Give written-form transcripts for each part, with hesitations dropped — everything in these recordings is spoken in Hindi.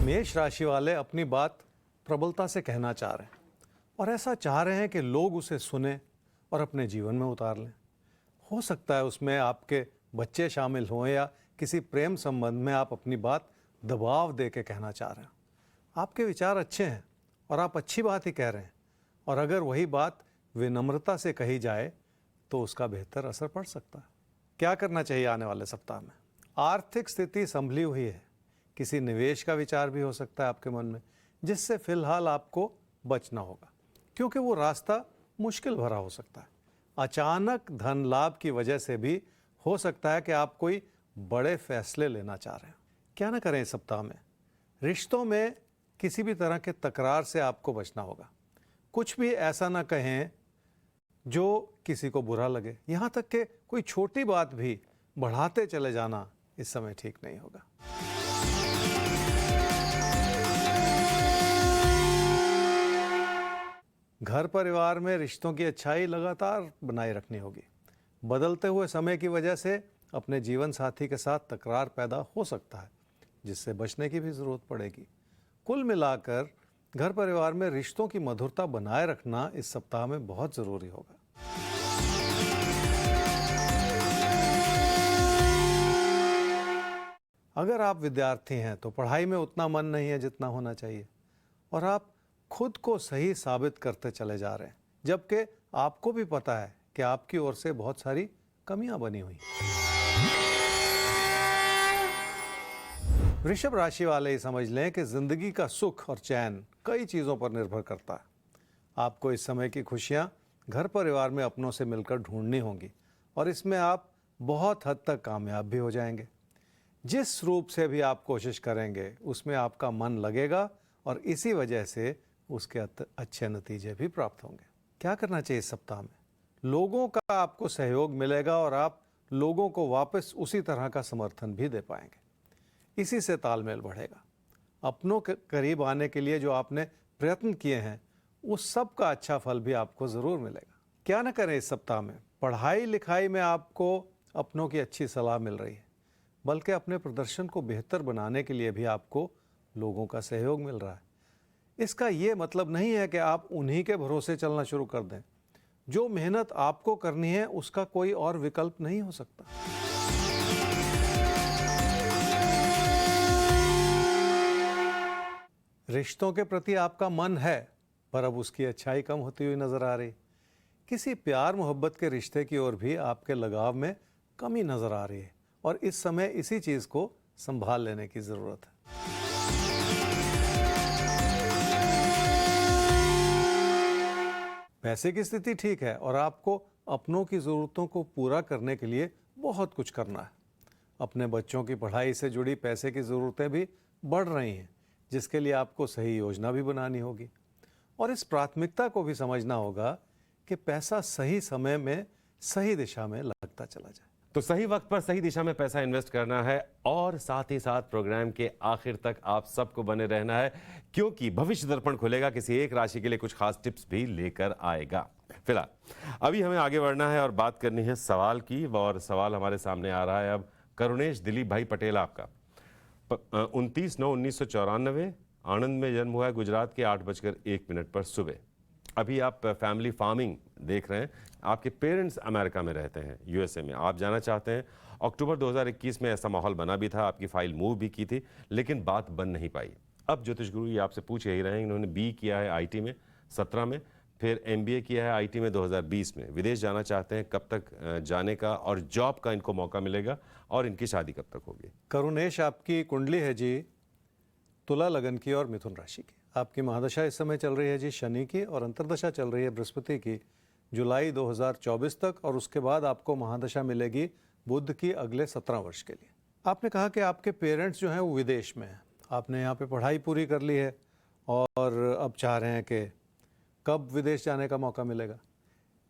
मेष राशि वाले अपनी बात प्रबलता से कहना चाह रहे हैं और ऐसा चाह रहे हैं कि लोग उसे सुने और अपने जीवन में उतार लें। हो सकता है उसमें आपके बच्चे शामिल हों या किसी प्रेम संबंध में आप अपनी बात दबाव दे के कहना चाह रहे हैं। आपके विचार अच्छे हैं और आप अच्छी बात ही कह रहे हैं, और अगर वही बात विनम्रता से कही जाए तो उसका बेहतर असर पड़ सकता है। क्या करना चाहिए आने वाले सप्ताह में? आर्थिक स्थिति संभली हुई है। किसी निवेश का विचार भी हो सकता है आपके मन में, जिससे फिलहाल आपको बचना होगा, क्योंकि वो रास्ता मुश्किल भरा हो सकता है। अचानक धन लाभ की वजह से भी हो सकता है कि आप कोई बड़े फैसले लेना चाह रहे हैं। क्या ना करें इस सप्ताह में? रिश्तों में किसी भी तरह के तकरार से आपको बचना होगा। कुछ भी ऐसा ना कहें जो किसी को बुरा लगे। यहाँ तक कि कोई छोटी बात भी बढ़ाते चले जाना इस समय ठीक नहीं होगा। घर परिवार में रिश्तों की अच्छाई लगातार बनाए रखनी होगी। बदलते हुए समय की वजह से अपने जीवन साथी के साथ तकरार पैदा हो सकता है, जिससे बचने की भी जरूरत पड़ेगी। कुल मिलाकर घर परिवार में रिश्तों की मधुरता बनाए रखना इस सप्ताह में बहुत जरूरी होगा। अगर आप विद्यार्थी हैं तो पढ़ाई में उतना मन नहीं है जितना होना चाहिए, और आप खुद को सही साबित करते चले जा रहे हैं, जबकि आपको भी पता है कि आपकी ओर से बहुत सारी कमियां बनी हुई। वृषभ राशि वाले ही समझ लें कि जिंदगी का सुख और चैन कई चीजों पर निर्भर करता है। आपको इस समय की खुशियां घर परिवार में अपनों से मिलकर ढूंढनी होंगी, और इसमें आप बहुत हद तक कामयाब भी हो जाएंगे। जिस रूप से भी आप कोशिश करेंगे उसमें आपका मन लगेगा, और इसी वजह से उसके अच्छे नतीजे भी प्राप्त होंगे। क्या करना चाहिए इस सप्ताह में? लोगों का आपको सहयोग मिलेगा और आप लोगों को वापस उसी तरह का समर्थन भी दे पाएंगे। इसी से तालमेल बढ़ेगा। अपनों के करीब आने के लिए जो आपने प्रयत्न किए हैं, उस सब का अच्छा फल भी आपको ज़रूर मिलेगा। क्या ना करें इस सप्ताह में? पढ़ाई लिखाई में आपको अपनों की अच्छी सलाह मिल रही है, बल्कि अपने प्रदर्शन को बेहतर बनाने के लिए भी आपको लोगों का सहयोग मिल रहा है। इसका ये मतलब नहीं है कि आप उन्हीं के भरोसे चलना शुरू कर दें। जो मेहनत आपको करनी है उसका कोई और विकल्प नहीं हो सकता। रिश्तों के प्रति आपका मन है, पर अब उसकी अच्छाई कम होती हुई नजर आ रही। किसी प्यार मोहब्बत के रिश्ते की ओर भी आपके लगाव में कमी नजर आ रही है, और इस समय इसी चीज को संभाल लेने की जरूरत है। पैसे की स्थिति ठीक है, और आपको अपनों की ज़रूरतों को पूरा करने के लिए बहुत कुछ करना है। अपने बच्चों की पढ़ाई से जुड़ी पैसे की ज़रूरतें भी बढ़ रही हैं, जिसके लिए आपको सही योजना भी बनानी होगी, और इस प्राथमिकता को भी समझना होगा कि पैसा सही समय में सही दिशा में लगता चला जाए। तो सही वक्त पर सही दिशा में पैसा इन्वेस्ट करना है, और साथ ही साथ प्रोग्राम के आखिर तक आप सबको बने रहना है, क्योंकि भविष्य दर्पण खुलेगा किसी एक राशि के लिए कुछ खास टिप्स भी लेकर आएगा। फिलहाल अभी हमें आगे बढ़ना है और बात करनी है सवाल की, और सवाल हमारे सामने आ रहा है अब करुणेश दिलीप भाई पटेल आपका। 29/9/1994 आणंद में जन्म हुआ है, गुजरात के 8:01 पर सुबह। अभी आप फैमिली फार्मिंग देख रहे हैं। आपके पेरेंट्स अमेरिका में रहते हैं, यूएसए में। आप जाना चाहते हैं। अक्टूबर 2021 में ऐसा माहौल बना भी था, आपकी फाइल मूव भी की थी, लेकिन बात बन नहीं पाई। अब ज्योतिष गुरु जी आपसे पूछ यही रहे हैं। इन्होंने बी किया है आईटी में 17 में, फिर एमबीए किया है आईटी में 2020 में। विदेश जाना चाहते हैं, कब तक जाने का और जॉब का इनको मौका मिलेगा, और इनकी शादी कब तक होगी? करुणेश, आपकी कुंडली है जी तुला लगन की और मिथुन राशि की। आपकी महादशा इस समय चल रही है जी शनि की, और अंतर्दशा चल रही है बृहस्पति की जुलाई 2024 तक, और उसके बाद आपको महादशा मिलेगी बुध की अगले 17 वर्ष के लिए। आपने कहा कि आपके पेरेंट्स जो हैं वो विदेश में हैं। आपने यहाँ पे पढ़ाई पूरी कर ली है और अब चाह रहे हैं कि कब विदेश जाने का मौका मिलेगा।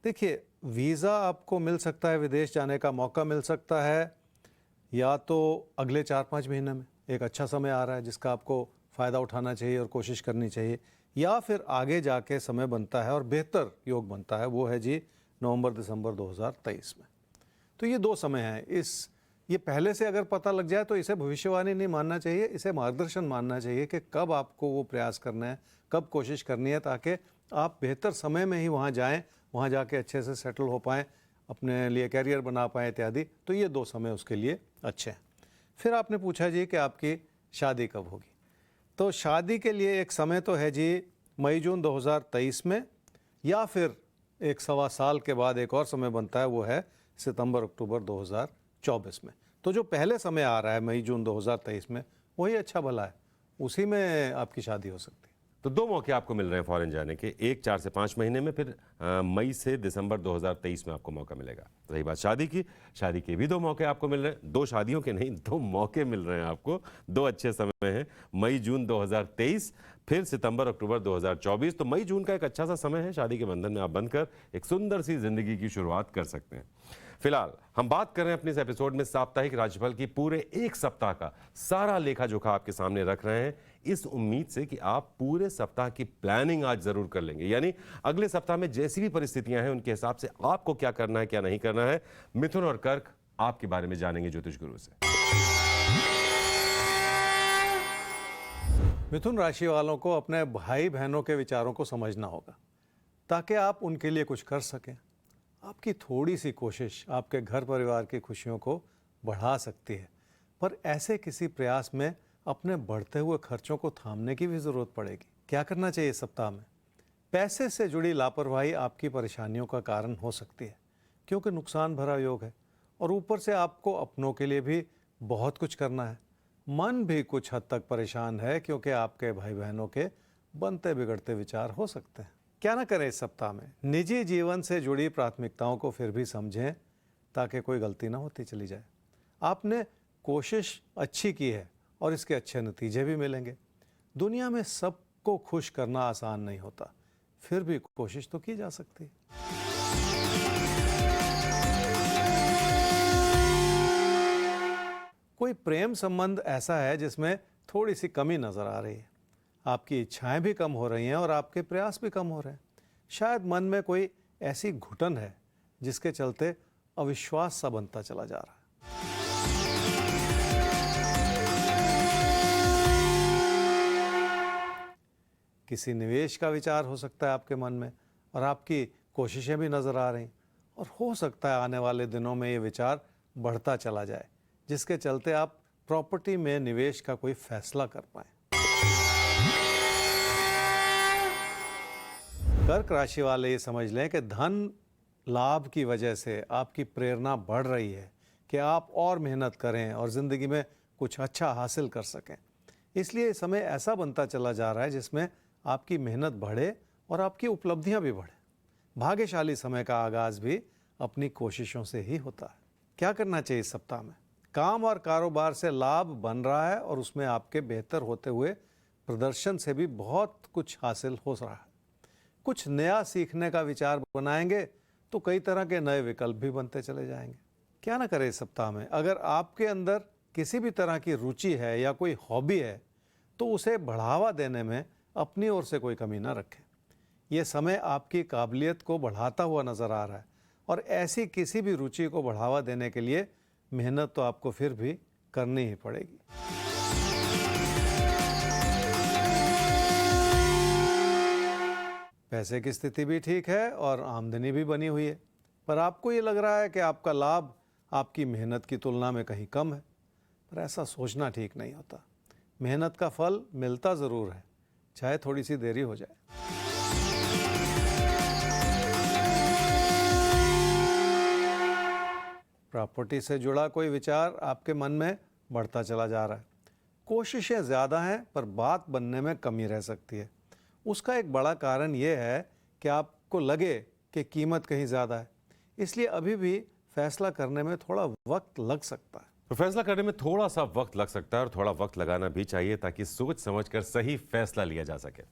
देखिए, वीज़ा आपको मिल सकता है, विदेश जाने का मौका मिल सकता है या तो अगले 4-5 महीने में। एक अच्छा समय आ रहा है जिसका आपको फ़ायदा उठाना चाहिए और कोशिश करनी चाहिए, या फिर आगे जाके समय बनता है और बेहतर योग बनता है, वो है जी नवंबर-दिसंबर 2023 में। तो ये 2 समय हैं। इस ये पहले से अगर पता लग जाए तो इसे भविष्यवाणी नहीं मानना चाहिए, इसे मार्गदर्शन मानना चाहिए कि कब आपको वो प्रयास करना है, कब कोशिश करनी है, ताकि आप बेहतर समय में ही वहाँ जाएं, वहाँ जाके अच्छे से सेटल हो पाएँ, अपने लिए कैरियर बना पाएँ इत्यादि। तो ये 2 समय उसके लिए अच्छे हैं। फिर आपने पूछा जी कि आपकी शादी कब होगी। तो शादी के लिए एक समय तो है जी मई जून 2023 में, या फिर 1 सवा साल के बाद एक और समय बनता है, वो है सितंबर अक्टूबर 2024 में। तो जो पहले समय आ रहा है मई जून 2023 में, वही अच्छा भला है, उसी में आपकी शादी हो सकती है। तो 2 मौके आपको मिल रहे हैं फॉरेन जाने के, एक 4 से 5 महीने में, फिर मई से दिसंबर 2023 में आपको मौका मिलेगा। रही बात शादी की, शादी के भी 2 मौके आपको मिल रहे हैं, 2 शादियों के नहीं, 2 मौके मिल रहे हैं आपको। 2 अच्छे समय हैं, मई जून 2023, फिर सितंबर अक्टूबर 2024। तो मई जून का एक अच्छा सा समय है, शादी के बंधन में आप बंधकर एक सुंदर सी जिंदगी की शुरुआत कर सकते हैं। फिलहाल हम बात कर रहे हैं अपने इस एपिसोड में साप्ताहिक राशिफल की, पूरे 1 सप्ताह का सारा लेखा जोखा आपके सामने रख रहे हैं, इस उम्मीद से कि आप पूरे सप्ताह की प्लानिंग आज जरूर कर लेंगे। यानी अगले सप्ताह में जैसी भी परिस्थितियां हैं उनके हिसाब से आपको क्या करना है क्या नहीं करना है। मिथुन और कर्क आपके बारे में जानेंगे ज्योतिष गुरु से। मिथुन राशि वालों को अपने भाई बहनों के विचारों को समझना होगा, ताकि आप उनके लिए कुछ कर सकें। आपकी थोड़ी सी कोशिश आपके घर परिवार की खुशियों को बढ़ा सकती है, पर ऐसे किसी प्रयास में अपने बढ़ते हुए खर्चों को थामने की भी ज़रूरत पड़ेगी। क्या करना चाहिए इस सप्ताह में? पैसे से जुड़ी लापरवाही आपकी परेशानियों का कारण हो सकती है, क्योंकि नुकसान भरा योग है, और ऊपर से आपको अपनों के लिए भी बहुत कुछ करना है। मन भी कुछ हद तक परेशान है, क्योंकि आपके भाई बहनों के बनते बिगड़ते विचार हो सकते हैं। क्या ना करें इस सप्ताह में? निजी जीवन से जुड़ी प्राथमिकताओं को फिर भी समझें, ताकि कोई गलती ना होती चली जाए। आपने कोशिश अच्छी की है और इसके अच्छे नतीजे भी मिलेंगे। दुनिया में सबको खुश करना आसान नहीं होता, फिर भी कोशिश तो की जा सकती है। कोई प्रेम संबंध ऐसा है जिसमें थोड़ी सी कमी नजर आ रही है। आपकी इच्छाएं भी कम हो रही हैं और आपके प्रयास भी कम हो रहे हैं। शायद मन में कोई ऐसी घुटन है जिसके चलते अविश्वास सा बनता चला जा रहा है। किसी निवेश का विचार हो सकता है आपके मन में, और आपकी कोशिशें भी नजर आ रही, और हो सकता है आने वाले दिनों में ये विचार बढ़ता चला जाए, जिसके चलते आप प्रॉपर्टी में निवेश का कोई फैसला कर पाएं। कर्क राशि वाले ये समझ लें कि धन लाभ की वजह से आपकी प्रेरणा बढ़ रही है कि आप और मेहनत करें और ज़िंदगी में कुछ अच्छा हासिल कर सकें। इसलिए समय ऐसा बनता चला जा रहा है जिसमें आपकी मेहनत बढ़े और आपकी उपलब्धियां भी बढ़े। भाग्यशाली समय का आगाज भी अपनी कोशिशों से ही होता है। क्या करना चाहिए इस सप्ताह में? काम और कारोबार से लाभ बन रहा है, और उसमें आपके बेहतर होते हुए प्रदर्शन से भी बहुत कुछ हासिल हो रहा है। कुछ नया सीखने का विचार बनाएंगे तो कई तरह के नए विकल्प भी बनते चले जाएंगे। क्या ना करें इस सप्ताह में? अगर आपके अंदर किसी भी तरह की रुचि है या कोई हॉबी है, तो उसे बढ़ावा देने में अपनी ओर से कोई कमी ना रखें। यह समय आपकी काबिलियत को बढ़ाता हुआ नजर आ रहा है, और ऐसी किसी भी रुचि को बढ़ावा देने के लिए मेहनत तो आपको फिर भी करनी ही पड़ेगी। पैसे की स्थिति भी ठीक है और आमदनी भी बनी हुई है, पर आपको ये लग रहा है कि आपका लाभ आपकी मेहनत की तुलना में कहीं कम है। पर ऐसा सोचना ठीक नहीं होता। मेहनत का फल मिलता ज़रूर है, चाहे थोड़ी सी देरी हो जाए। प्रॉपर्टी से जुड़ा कोई विचार आपके मन में बढ़ता चला जा रहा है। कोशिशें ज़्यादा हैं, पर बात बनने में कमी रह सकती है। उसका एक बड़ा कारण यह है कि आपको लगे कि कीमत कहीं ज़्यादा है, इसलिए अभी भी फैसला करने में थोड़ा वक्त लग सकता है। तो फैसला करने में थोड़ा सा वक्त लग सकता है, और थोड़ा वक्त लगाना भी चाहिए ताकि सोच समझकर सही फैसला लिया जा सके।